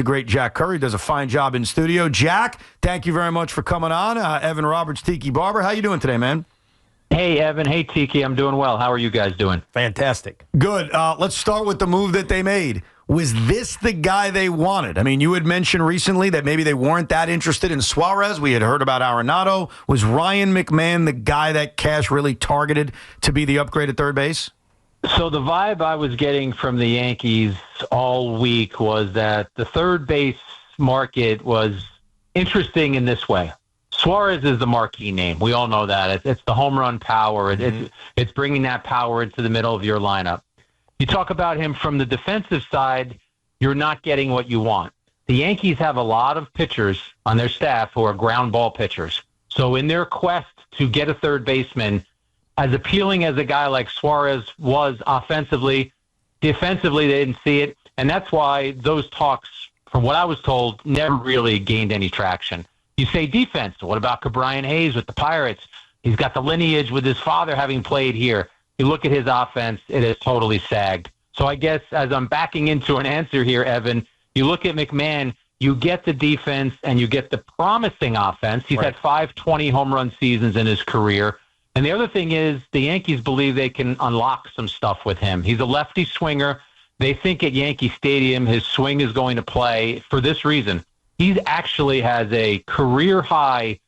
the great Jack Curry. Does a fine job in studio. Jack, thank you very much for coming on. Evan Roberts, Tiki Barber. How you doing today, man? Hey, Evan. Hey, Tiki. I'm doing well. How are you guys doing? Fantastic. Good. Let's start with the move that they made. Was this the guy they wanted? I mean, you had mentioned recently that maybe they weren't that interested in Suarez. We had heard about Arenado. Was Ryan McMahon the guy that Cash really targeted to be the upgrade at third base? So the vibe I was getting from the Yankees all week was that the third base market was interesting in this way. Suarez is the marquee name. We all know that. It's the home run power. It's bringing that power into the middle of your lineup. You talk about him from the defensive side, you're not getting what you want. The Yankees have a lot of pitchers on their staff who are ground ball pitchers. So in their quest to get a third baseman, as appealing as a guy like Suarez was offensively, defensively they didn't see it. And that's why those talks, from what I was told, never really gained any traction. You say defense. What about Brian Hayes with the Pirates? He's got the lineage with his father having played here. You look at his offense, it is totally sagged. So I guess as I'm backing into an answer here, Evan, you look at McMahon, you get the defense and you get the promising offense. He's had 5 20 home run seasons in his career. And the other thing is the Yankees believe they can unlock some stuff with him. He's a lefty swinger. They think at Yankee Stadium his swing is going to play for this reason. He actually has a career-high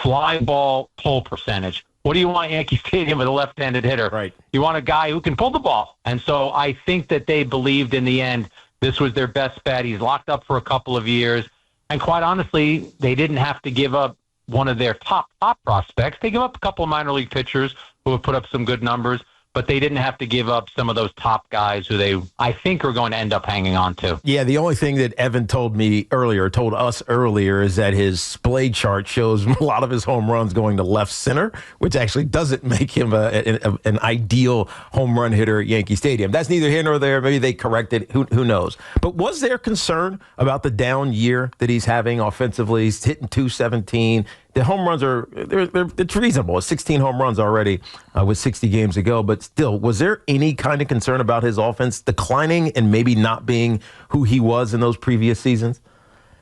fly ball pull percentage. What do you want at Yankee Stadium with a left-handed hitter? Right. You want a guy who can pull the ball. And so I think that they believed in the end this was their best bet. He's locked up for a couple of years. And quite honestly, they didn't have to give up one of their top prospects. They give up a couple of minor league pitchers who have put up some good numbers, but they didn't have to give up some of those top guys who they, I think, are going to end up hanging on to. Yeah, the only thing that Evan told us earlier, is that his splay chart shows a lot of his home runs going to left center, which actually doesn't make him an ideal home run hitter at Yankee Stadium. That's neither here nor there. Maybe they corrected. Who knows? But was there concern about the down year that he's having offensively? He's hitting .217. The home runs it's reasonable. It's 16 home runs already with 60 games to go. But still, was there any kind of concern about his offense declining and maybe not being who he was in those previous seasons?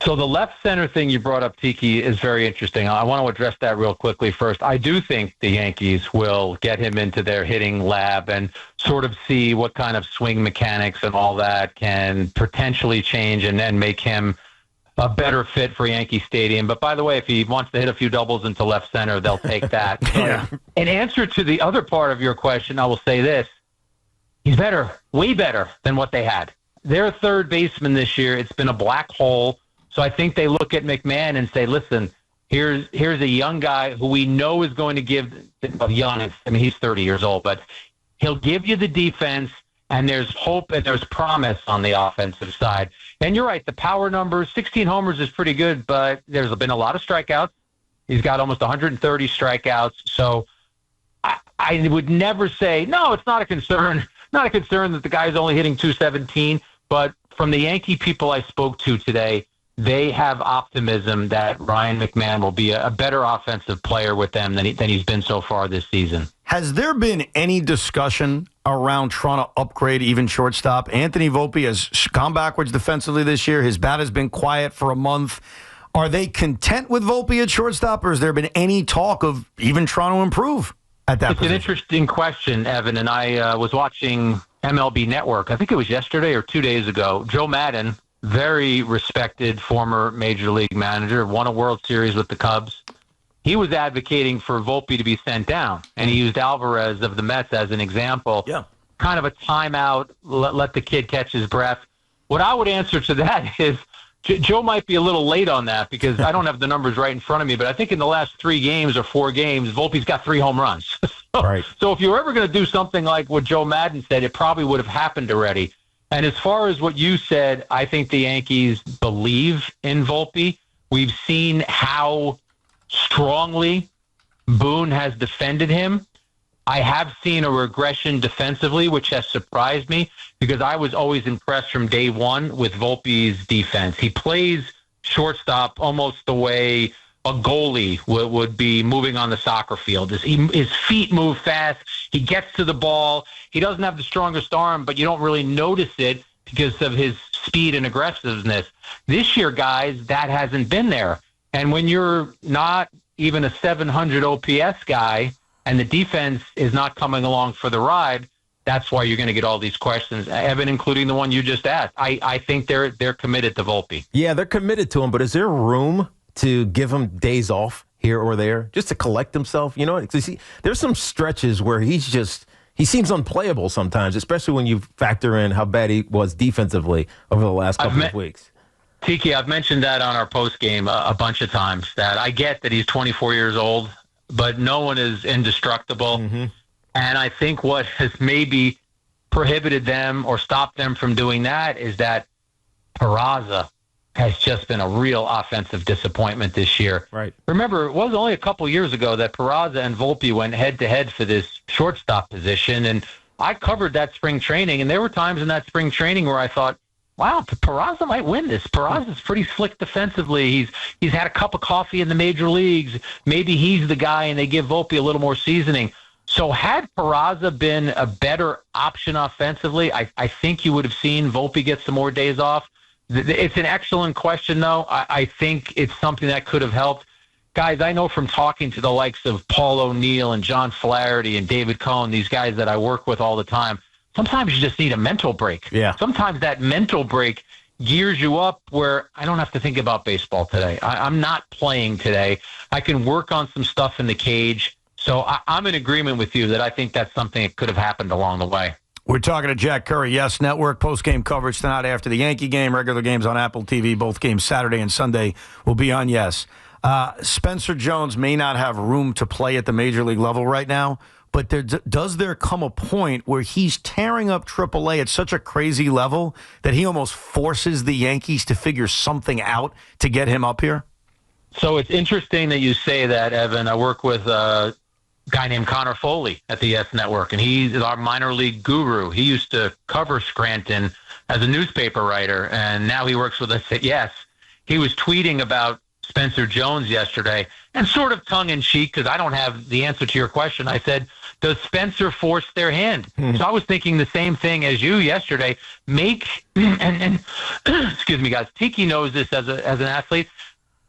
So the left center thing you brought up, Tiki, is very interesting. I want to address that real quickly first. I do think the Yankees will get him into their hitting lab and sort of see what kind of swing mechanics and all that can potentially change and then make him a better fit for Yankee Stadium. But by the way, if he wants to hit a few doubles into left center, they'll take that. Yeah. In answer to the other part of your question, I will say this. He's better, way better than what they had. Their third baseman this year, it's been a black hole. So I think they look at McMahon and say, listen, here's a young guy who we know is going to give, he's 30 years old, but he'll give you the defense. And there's hope and there's promise on the offensive side. And you're right, the power numbers, 16 homers is pretty good, but there's been a lot of strikeouts. He's got almost 130 strikeouts. So I would never say, no, it's not a concern. Not a concern that the guy's only hitting .217. But from the Yankee people I spoke to today, they have optimism that Ryan McMahon will be a better offensive player with them than he's been so far this season. Has there been any discussion around trying to upgrade even shortstop? Anthony Volpe has gone backwards defensively this year. His bat has been quiet for a month. Are they content with Volpe at shortstop, or has there been any talk of even trying to improve at that position? It's an interesting question, Evan, and I was watching MLB Network. I think it was yesterday or 2 days ago. Joe Maddon, very respected former Major League manager, won a World Series with the Cubs. He was advocating for Volpe to be sent down, and he used Alvarez of the Mets as an example. Yeah. Kind of a timeout, let the kid catch his breath. What I would answer to that is Joe might be a little late on that because I don't have the numbers right in front of me, but I think in the last 3 games or 4 games, Volpe's got 3 home runs. Right. So if you were ever going to do something like what Joe Maddon said, it probably would have happened already. And as far as what you said, I think the Yankees believe in Volpe. We've seen how strongly Boone has defended him. I have seen a regression defensively, which has surprised me because I was always impressed from day one with Volpe's defense. He plays shortstop almost the way a goalie would be moving on the soccer field. His feet move fast. He gets to the ball. He doesn't have the strongest arm, but you don't really notice it because of his speed and aggressiveness. This year, guys, that hasn't been there. And when you're not even a 700 OPS guy and the defense is not coming along for the ride, that's why you're going to get all these questions, Evan, including the one you just asked. I think they're committed to Volpe. Yeah, they're committed to him, but is there room to give him days off here or there just to collect himself? You know, there's some stretches where he seems unplayable sometimes, especially when you factor in how bad he was defensively over the last couple of weeks. Tiki, I've mentioned that on our post game a bunch of times, that I get that he's 24 years old, but no one is indestructible. Mm-hmm. And I think what has maybe prohibited them or stopped them from doing that is that Peraza has just been a real offensive disappointment this year. Right. Remember, it was only a couple years ago that Peraza and Volpe went head-to-head for this shortstop position, and I covered that spring training, and there were times in that spring training where I thought, wow, Peraza might win this. Peraza's pretty slick defensively. He's had a cup of coffee in the major leagues. Maybe he's the guy, and they give Volpe a little more seasoning. So had Peraza been a better option offensively, I think you would have seen Volpe get some more days off. It's an excellent question, though. I think it's something that could have helped. Guys, I know from talking to the likes of Paul O'Neill and John Flaherty and David Cohn, these guys that I work with all the time, sometimes you just need a mental break. Yeah. Sometimes that mental break gears you up where I don't have to think about baseball today. I'm not playing today. I can work on some stuff in the cage. So I'm in agreement with you that I think that's something that could have happened along the way. We're talking to Jack Curry, Yes Network. Post-game coverage tonight after the Yankee game. Regular games on Apple TV. Both games Saturday and Sunday will be on Yes. Spencer Jones may not have room to play at the major league level right now, but does there come a point where he's tearing up AAA at such a crazy level that he almost forces the Yankees to figure something out to get him up here? So it's interesting that you say that, Evan. I work with guy named Connor Foley at the Yes Network, and he's our minor league guru. He used to cover Scranton as a newspaper writer, and now he works with us at Yes. He was tweeting about Spencer Jones yesterday, and sort of tongue-in-cheek, because I don't have the answer to your question. I said, does Spencer force their hand? So I was thinking the same thing as you yesterday. And excuse me, guys, Tiki knows this as an athlete.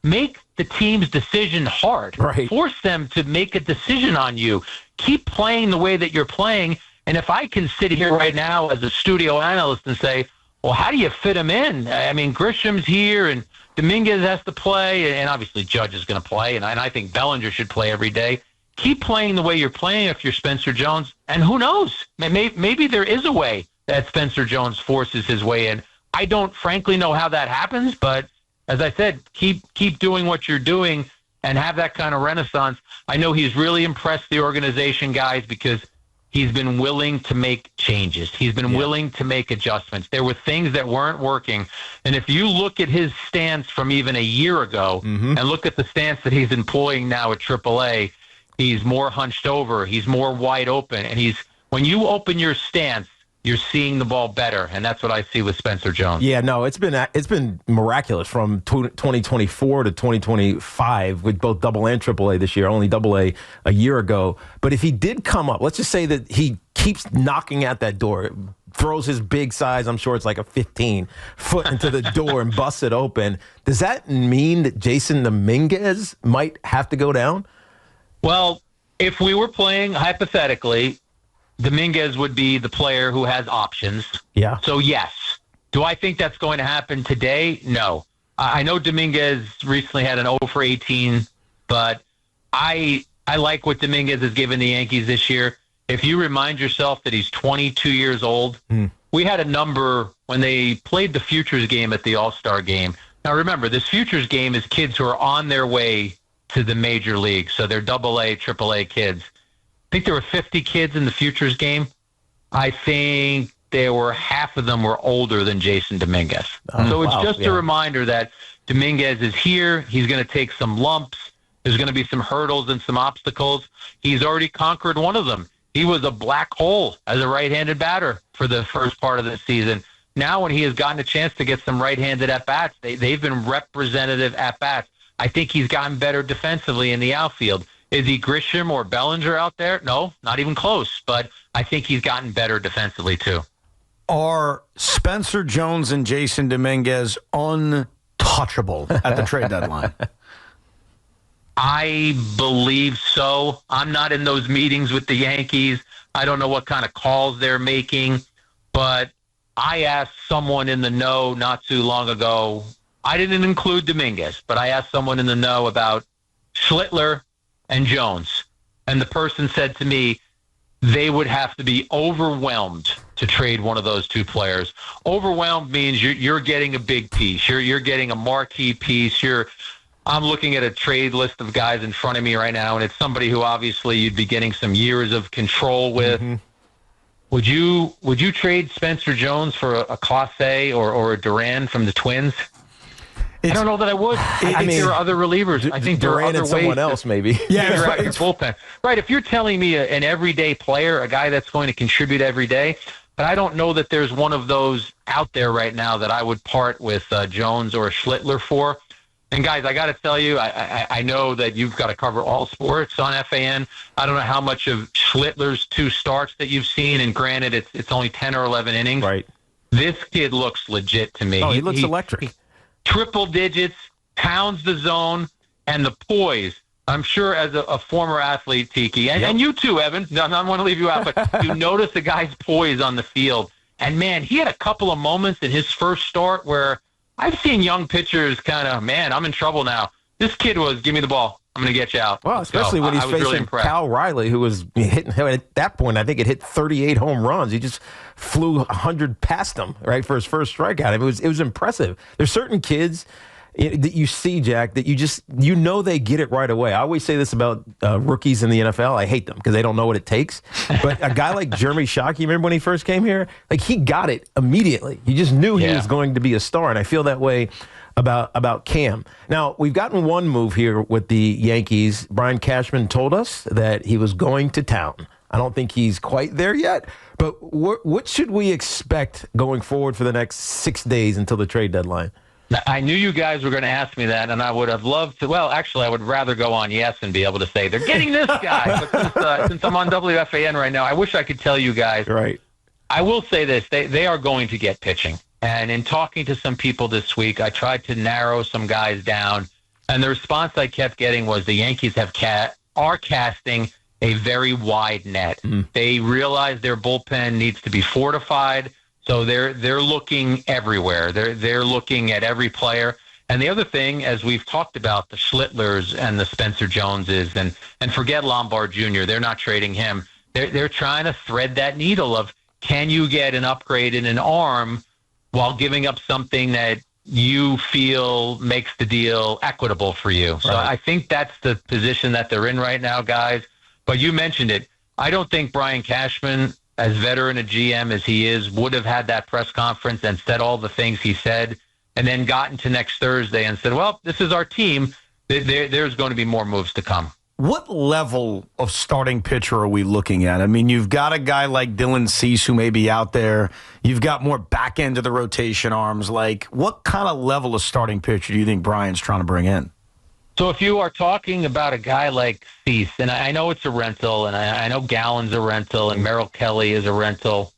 Make the team's decision hard. Right. Force them to make a decision on you. Keep playing the way that you're playing. And if I can sit here right now as a studio analyst and say, well, how do you fit him in? I mean, Grisham's here and Domínguez has to play, and obviously Judge is going to play, and I think Bellinger should play every day. Keep playing the way you're playing if you're Spencer Jones, and who knows? Maybe there is a way that Spencer Jones forces his way in. I don't frankly know how that happens, but as I said, keep doing what you're doing and have that kind of renaissance. I know he's really impressed the organization, guys, because he's been willing to make changes. He's been willing to make adjustments. There were things that weren't working. And if you look at his stance from even a year ago and look at the stance that he's employing now at AAA, he's more hunched over. He's more wide open. And when you open your stance, you're seeing the ball better, and that's what I see with Spencer Jones. Yeah, no, it's been miraculous from 2024 to 2025 with both Double and AAA this year, only Double A year ago. But if he did come up, let's just say that he keeps knocking at that door, throws his big size, I'm sure it's like a 15-foot into the door and busts it open. Does that mean that Jason Domínguez might have to go down? Well, if we were playing hypothetically, Domínguez would be the player who has options. Yeah. So, yes. Do I think that's going to happen today? No. I know Domínguez recently had an 0 for 18, but I like what Domínguez has given the Yankees this year. If you remind yourself that he's 22 years old, we had a number when they played the Futures game at the All-Star game. Now, remember, this Futures game is kids who are on their way to the major league. So they're AA, AAA kids. I think there were 50 kids in the Futures game. I think half of them were older than Jason Domínguez. So it's just a reminder that Domínguez is here. He's going to take some lumps. There's going to be some hurdles and some obstacles. He's already conquered one of them. He was a black hole as a right-handed batter for the first part of the season. Now when he has gotten a chance to get some right-handed at-bats, they've been representative at-bats. I think he's gotten better defensively in the outfield. Is he Grisham or Bellinger out there? No, not even close. But I think he's gotten better defensively, too. Are Spencer Jones and Jason Domínguez untouchable at the trade deadline? I believe so. I'm not in those meetings with the Yankees. I don't know what kind of calls they're making, but I asked someone in the know not too long ago. I didn't include Domínguez, but I asked someone in the know about Schliter and Jones. And the person said to me, they would have to be overwhelmed to trade one of those two players. Overwhelmed means you're getting a big piece. You're getting a marquee piece. I'm looking at a trade list of guys in front of me right now, and it's somebody who obviously you'd be getting some years of control with. Mm-hmm. Would you trade Spencer Jones for a Clase or a Duran from the Twins? I don't know that I would. I think there are other relievers. I think there are other ways. Someone else, maybe. Figure out your bullpen. Right. If you're telling me an everyday player, a guy that's going to contribute every day, but I don't know that there's one of those out there right now that I would part with Jones or Schliter for. And guys, I got to tell you, I know that you've got to cover all sports on FAN. I don't know how much of Schlitler's 2 starts that you've seen, and granted, it's only 10 or 11 innings. Right. This kid looks legit to me. Oh, he looks electric. Triple digits, pounds the zone, and the poise. I'm sure as a former athlete, Tiki, and you too, Evan. No, I don't want to leave you out, but you notice the guy's poise on the field. And, man, he had a couple of moments in his first start where I've seen young pitchers kind of, man, I'm in trouble now. This kid was, give me the ball. I'm going to get you out. Well, especially when he's facing really Cal Riley, who was hitting at that point. I think it hit 38 home runs. He just flew 100 past him, right, for his first strikeout. It was impressive. There's certain kids that you see, Jack, that you know they get it right away. I always say this about rookies in the NFL. I hate them because they don't know what it takes. But a guy like Jeremy Shockey, remember when he first came here? Like, he got it immediately. You just knew he was going to be a star, and I feel that way about Cam. Now, we've gotten one move here with the Yankees. Brian Cashman told us that he was going to town. I don't think he's quite there yet, but what should we expect going forward for the next 6 days until the trade deadline? I knew you guys were going to ask me that, and I would have loved to. Well, actually, I would rather go on Yes and be able to say, they're getting this guy. But since I'm on WFAN right now, I wish I could tell you guys. Right. I will say this. They are going to get pitching. And in talking to some people this week, I tried to narrow some guys down. And the response I kept getting was the Yankees are casting a very wide net. They realize their bullpen needs to be fortified. So they're looking everywhere. They're looking at every player. And the other thing, as we've talked about, the Schlitlers and the Spencer Joneses, and forget Lombard Jr., they're not trading him. They're trying to thread that needle of, can you get an upgrade in an arm while giving up something that you feel makes the deal equitable for you? Right. So I think that's the position that they're in right now, guys. But you mentioned it. I don't think Brian Cashman, as veteran a GM as he is, would have had that press conference and said all the things he said and then gotten to next Thursday and said, well, this is our team. There's going to be more moves to come. What level of starting pitcher are we looking at? I mean, you've got a guy like Dylan Cease who may be out there. You've got more back end of the rotation arms. Like, what kind of level of starting pitcher do you think Brian's trying to bring in? So if you are talking about a guy like Cease, and I know it's a rental, and I know Gallen's a rental, and Merrill Kelly is a rental.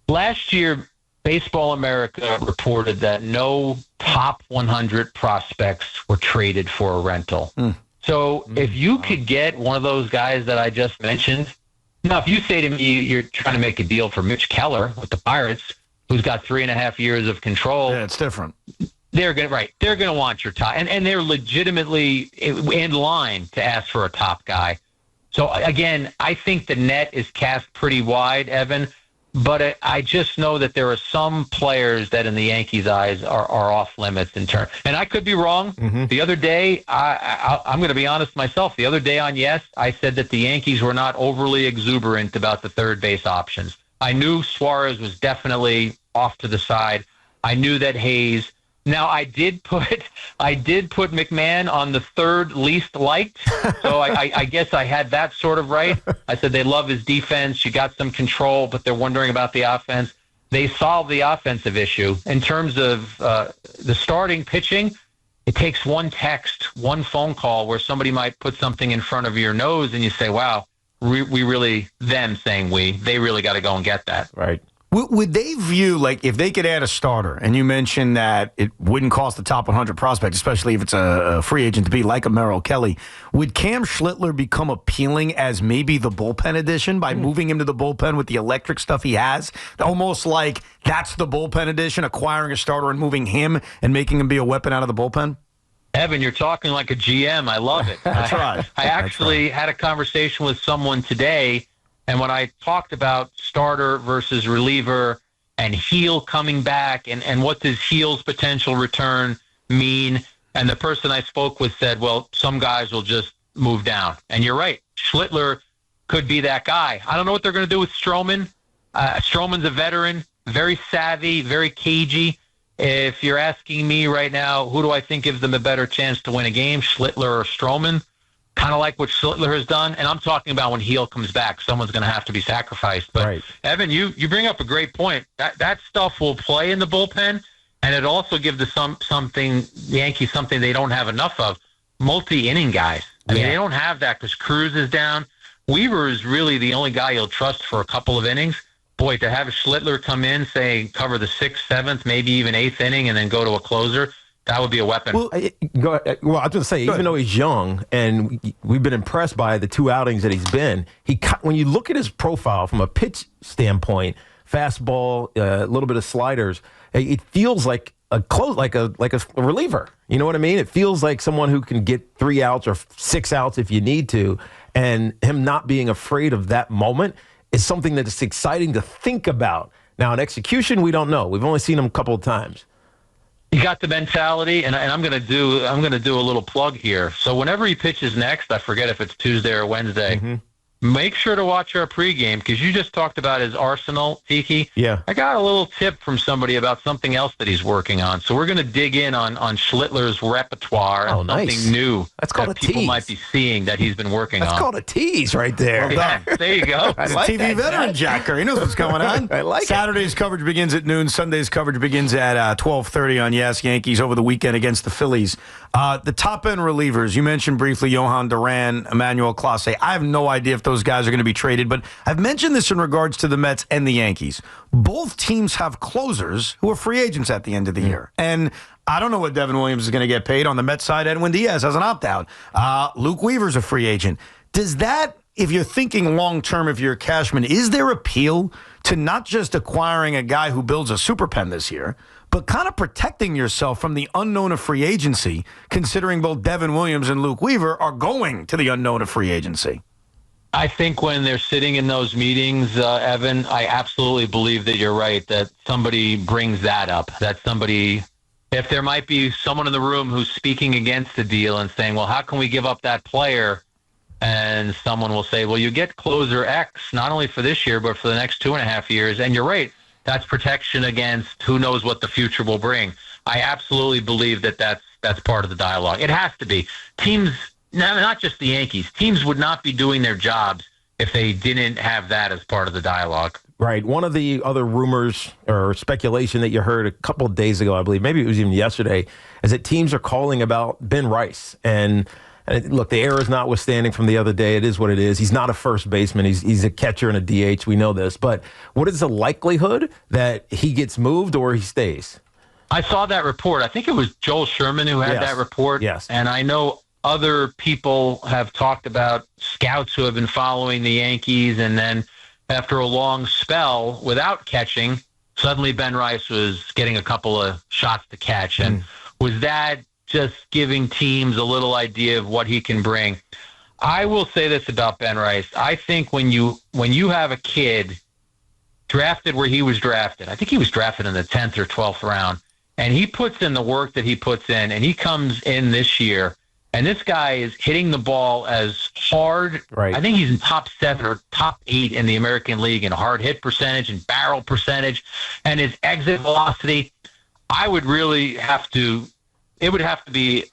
Last year, Baseball America reported that no top 100 prospects were traded for a rental. So if you could get one of those guys that I just mentioned, now if you say to me you're trying to make a deal for Mitch Keller with the Pirates, who's got 3.5 years of control. Yeah, it's different. They're going to want your top, and they're legitimately in line to ask for a top guy. So again, I think the net is cast pretty wide, Evan. But I just know that there are some players that in the Yankees' eyes are off limits in turn. And I could be wrong. The other day, I'm going to be honest myself. The other day on Yes, I said that the Yankees were not overly exuberant about the third base options. I knew Suarez was definitely off to the side. I knew that Hayes. Now, I did put McMahon on the third least liked, so I guess I had that sort of right. I said they love his defense. You got some control, but they're wondering about the offense. They solved the offensive issue. In terms of the starting pitching, it takes one text, one phone call where somebody might put something in front of your nose and you say, wow, we really, them saying they really got to go and get that. Right. Would they view, like, if they could add a starter, and you mentioned that it wouldn't cost the top 100 prospect, especially if it's a free agent to be like a Merrill Kelly, would Cam Schliter become appealing as maybe the bullpen addition by moving him to the bullpen with the electric stuff he has? Almost like that's the bullpen addition, acquiring a starter and moving him and making him be a weapon out of the bullpen? Evan, you're talking like a GM. I love it. That's right. I actually had a conversation with someone today, and when I talked about starter versus reliever and Heel coming back and what does Heel's potential return mean, and the person I spoke with said, well, some guys will just move down. And you're right. Schliter could be that guy. I don't know what they're going to do with Stroman. Stroman's a veteran, very savvy, very cagey. If you're asking me right now, who do I think gives them a better chance to win a game, Schliter or Stroman? Kind of like what Schliter has done. And I'm talking about when Heel comes back, someone's going to have to be sacrificed. But, right. Evan, you bring up a great point. That stuff will play in the bullpen, and it also gives the Yankees something they don't have enough of, multi-inning guys. I mean, they don't have that because Cruz is down. Weaver is really the only guy you'll trust for a couple of innings. Boy, to have a Schliter come in, say, cover the 6th, 7th, maybe even 8th inning, and then go to a closer, that would be a weapon. Well, I was going to say, even though he's young, and we've been impressed by the 2 outings that he's been, when you look at his profile from a pitch standpoint, fastball, a little bit of sliders, it feels like a reliever. You know what I mean? It feels like someone who can get 3 outs or 6 outs if you need to, and him not being afraid of that moment is something that is exciting to think about. Now, in execution, we don't know. We've only seen him a couple of times. He got the mentality, and I'm going to do a little plug here. So whenever he pitches next, I forget if it's Tuesday or Wednesday, make sure to watch our pregame because you just talked about his arsenal, Tiki. Yeah. I got a little tip from somebody about something else that he's working on. So we're going to dig in on Schlitler's repertoire and something new That's called that a people tease. might be seeing that he's been working on. That's called a tease right there. Yeah, there you go. I like TV that, veteran Jack. Jacker. He knows what's going on. I like it. Saturday's coverage begins at noon. Sunday's coverage begins at 12:30 on Yes Yankees over the weekend against the Phillies. The top-end relievers, you mentioned briefly Johan Duran, Emmanuel Clase. I have no idea if those guys are going to be traded, but I've mentioned this in regards to the Mets and the Yankees. Both teams have closers who are free agents at the end of the year. And I don't know what Devin Williams is going to get paid. On the Mets side, Edwin Diaz has an opt-out. Luke Weaver's a free agent. Does that, if you're thinking long-term, if you're Cashman, is there appeal to not just acquiring a guy who builds a super pen this year, but kind of protecting yourself from the unknown of free agency, considering both Devin Williams and Luke Weaver are going to the unknown of free agency? I think when they're sitting in those meetings, Evan, I absolutely believe that you're right, that somebody brings that up, that somebody, if there might be someone in the room who's speaking against the deal and saying, well, how can we give up that player? And someone will say, well, you get closer X, not only for this year, but for the next 2.5 years. And you're right. That's protection against who knows what the future will bring. I absolutely believe that that's part of the dialogue. It has to be. Teams, not just the Yankees, teams would not be doing their jobs if they didn't have that as part of the dialogue. Right. One of the other rumors or speculation that you heard a couple of days ago, I believe, maybe it was even yesterday, is that teams are calling about Ben Rice. And look, the error is notwithstanding from the other day. It is what it is. He's not a first baseman. He's a catcher and a DH. We know this. But what is the likelihood that he gets moved or he stays? I saw that report. I think it was Joel Sherman who had that report. Yes. And I know other people have talked about scouts who have been following the Yankees, and then after a long spell without catching, suddenly Ben Rice was getting a couple of shots to catch. And was that just giving teams a little idea of what he can bring? I will say this about Ben Rice. I think when you have a kid drafted where he was drafted, I think he was drafted in the 10th or 12th round, and he puts in the work that he puts in, and he comes in this year, and this guy is hitting the ball as hard. Right. I think he's in top 7 or top 8 in the American League in hard hit percentage and barrel percentage, and his exit velocity. I would really have to – it would have to be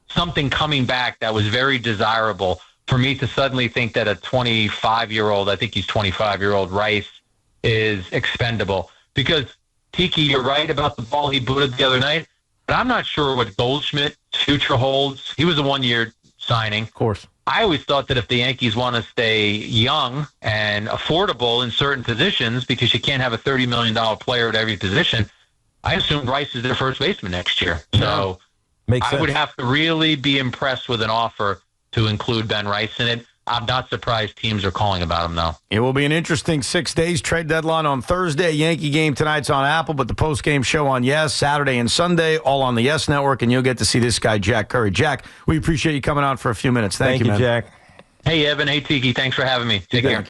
something coming back that was very desirable for me to suddenly think that a 25-year-old, I think he's 25-year-old Rice, is expendable. Because, Tiki, you're right about the ball he booted the other night, but I'm not sure what Goldschmidt's future holds. He was a one-year signing. Of course. I always thought that if the Yankees want to stay young and affordable in certain positions, because you can't have a $30 million player at every position, I assumed Rice is their first baseman next year. So Makes I sense. would have to really be impressed with an offer to include Ben Rice in it. I'm not surprised teams are calling about him, though. It will be an interesting 6 days. Trade deadline on Thursday. Yankee game tonight's on Apple, but the post-game show on Yes, Saturday and Sunday, all on the Yes Network, and you'll get to see this guy, Jack Curry. Jack, we appreciate you coming on for a few minutes. Thank you, man. Jack. Hey, Evan. Hey, Tiki. Thanks for having me. Take care.